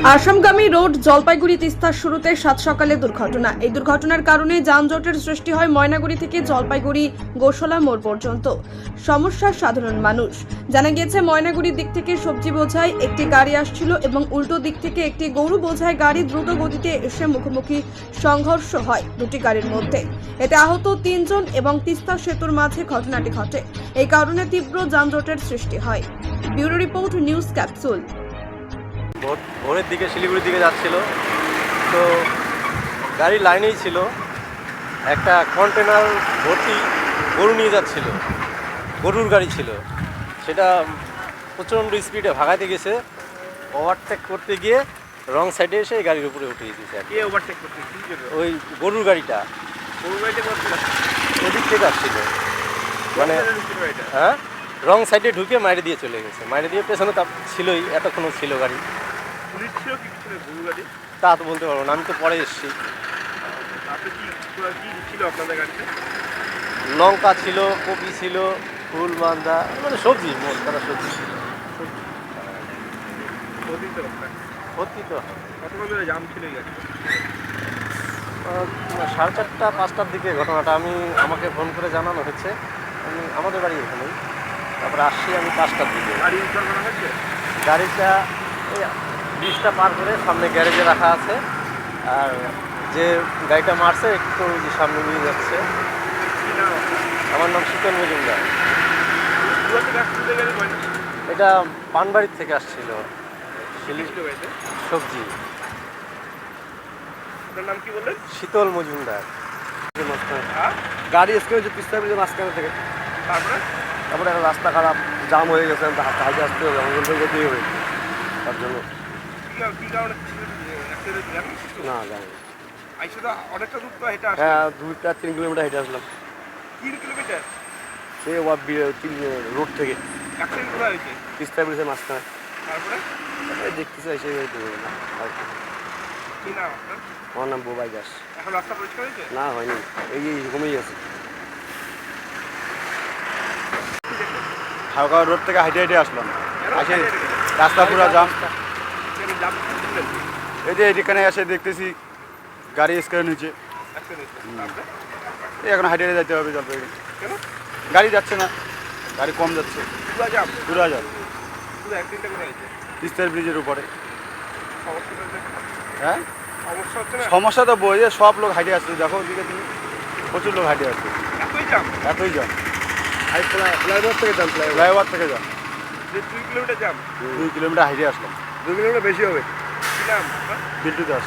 আসামগামী road Jalpaiguri তিস্তার শুরুতে সাত সকালে দুর্ঘটনা। এই দুর্ঘটনার কারণে যানজটের সৃষ্টি হয় ময়নাগুড়ি থেকে জলপাইগুড়ি গোশলা মোড় পর্যন্ত। সমস্যার সাধারণ মানুষ। জানা গিয়েছে ময়নাগুড়ির দিক থেকে সবজি বোঝাই একটি গাড়ি আসছিল এবং উল্টো দিক থেকে একটি গরু বোঝাই গাড়ি দ্রুত গতিতে এসে মুখোমুখি সংঘর্ষ হয় দুটি গাড়ির মধ্যে। এতে আহত ৩ জন এবং তিস্তা সেতুর মাঝে ঘটনাটি ঘটে। এই কারণে তীব্র যানজটের সৃষ্টি হয়। Bureau report, news capsule. ভোরের দিকে শিলিগুড়ির দিকে যাচ্ছিল, তো গাড়ি লাইনেই ছিল। একটা কন্টেনার ভর্তি গরু নিয়ে যাচ্ছিল, গরুর গাড়ি ছিল। সেটা প্রচণ্ড স্পিডে ভাগাইতে গেছে, ওভারটেক করতে গিয়ে রং সাইডে এসে এই গাড়ির উপরে উঠিয়ে দিয়েছে। আর কি ওভারটেক করতে ওই গরুর গাড়িটা ওদিক থেকে আসছিল, মানে হ্যাঁ রং সাইডে ঢুকে মাইরে দিয়ে চলে গেছে। মাইরে দিয়ে পেছনে তা ছিলই, এতক্ষণও ছিল গাড়ি। পুলিশ ছিল কি ছিল গরু গাড়ি? তা তো বলতে পারবো না, আমি তো পরে এসেছি। আপনি কি ছিল আপনাদের গাড়িতে? লঙ্কা ছিল, কপি ছিল, ফুল বান্ধা, মানে সবজি, মোট কথা সবজি ভর্তি তো। কতক্ষণ ধরে জাম ছিল এই গাড়ি? 4:30-5টার দিকে ঘটনাটা আমাকে ফোন করে জানানো হচ্ছে। আমাদের বাড়ি এখানেই, তারপরে আসছি আমি 5টার দিকে। গাড়ি উদ্ধার করা হয়েছে? গাড়িটা এই ব্রিজটা পার করে সামনে গ্যারেজে রাখা আছে, আর যে গাড়িটা মারছে একটু সামনে নিয়ে যাচ্ছে। আমার নাম শীতল মজুমদার। এটা পানবাড়ির থেকে আসছিল সবজি। আপনার নাম কি বললেন? শীতল মজুমদার। গাড়ি এসে হয়েছে তিস্তা ব্রিজের মাঝখানে থেকে। তারপরে একটা রাস্তা খারাপ, জাম হয়ে গেছে, হাইটে আসতে হবে, আমাদের যেতেই হবে। তার জন্য কি কারণে না জানি আইসে তো অনেকটা দূর তো হেঁটে আসে। হ্যাঁ 2-3 কিলোমিটার হেঁটে আসলাম 3 কিলোমিটার সেই রোড থেকে। অ্যাক্সিডেন্ট কোথায় হয়েছে? তিস্তা ব্রিজের মাঝখানে। তারপরে দেখতেছি এসে না আর কি। কি নাম আপনার? আমার নাম বোবাই দাস। এখন রাস্তা পরিষ্কার হয়েছে? না হয়নি, এই এরকমই আছে। হাওড়া রোড থেকে হাইটে হেঁটে আসলাম, আসে রাস্তা পুরো জাম। এই যে এখানে এসে দেখতেছি গাড়ি স্ক্যান হয়েছে। এই এখন হাইটে যেতে হবে জলপাইগুড়ি। কেন গাড়ি যাচ্ছে না, গাড়ি কম যাচ্ছে। পুরো জাম? পুরো জাম পুরো অ্যাক্সিডেন্টটা কোথায় হয়েছে? তিস্তার ব্রিজের উপরে। সমস্যা হচ্ছে? হ্যাঁ সমস্যা হচ্ছে না? সমস্যা তো বই যে সব লোক হাইটে আসছে, দেখো ওদিকে তুমি প্রচুর লোক হাইটে আসছে। এতই জাম? এতই যাম। ফ্লাইওভার থেকে যান, ফ্লাইওভার থেকে যান। যে 2 কিলোমিটার জাম? 2 কিলোমিটার হাইটে আসলাম। 2 কিলোমিটার বেশি হবে। কি নাম আপনার? বিল্টু দাস।